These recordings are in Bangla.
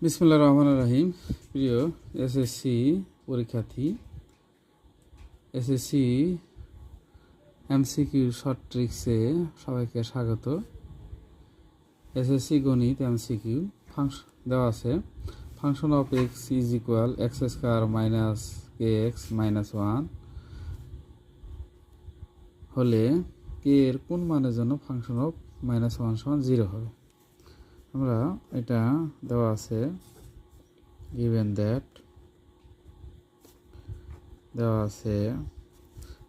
বিসমিল্লাহির রহমানির রহিম। প্রিয় এসএসসি পরীক্ষার্থী, এসএসসি এমসিকিউ শর্ট ট্রিক্সে সবাইকে স্বাগত। এসএসসি গণিত এমসিকিউ ফাংশন দেওয়া আছে। Function of x is equal x square minus K x minus one হলে কে এর কোন মানের জন্য ফাংশন অফ মাইনাস ওয়ান সমান 0 হবে। আমরা এটা দেওয়া আছে given that দেওয়া আছে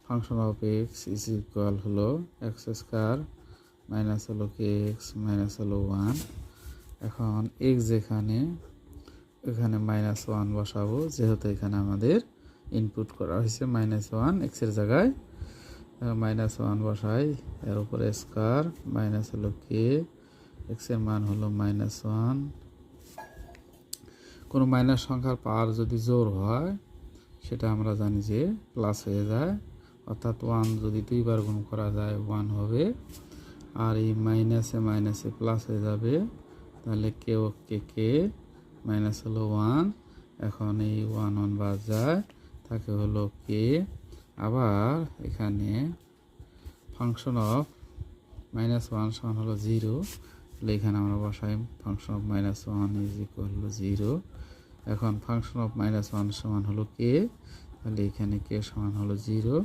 function of x is equal হলো এক্স স্কোয়ার মাইনাস হলো কে এক্স মাইনাস হলো ওয়ান। এখন এক্স যেখানে এখানে মাইনাস ওয়ান বসাবো, যেহেতু এখানে আমাদের ইনপুট করা হয়েছে মাইনাস ওয়ান, এক্সের জায়গায় মাইনাস ওয়ান বসাই, এর উপরে স্কোয়ার মাইনাস হলো কে এক্সের মান হলো মাইনাস ওয়ান। কোনো মাইনাস সংখ্যার পাওয়ার যদি জোর হয় সেটা আমরা জানি যে প্লাস হয়ে যায়, অর্থাৎ ওয়ান যদি দুইবার গুণ করা যায় ওয়ান হবে, আর এই মাইনাসে মাইনাসে প্লাস হয়ে যাবে, তাহলে কে ও কে মাইনাস হলো ওয়ান। এখন এই ওয়ান ওয়ান বাদ যায়, তাকে হলো কে। আবার এখানে ফাংশন অফ মাইনাস ওয়ান সমান হলো 0, তাহলে এখানে আমরা বসাই function of minus one is equal হলো 0। এখন ফাংশন অফ মাইনাস ওয়ান সমান হলো কে, তাহলে এখানে কে সমান হলো 0,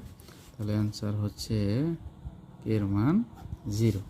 তাহলে অ্যান্সার হচ্ছে কে এর মান 0।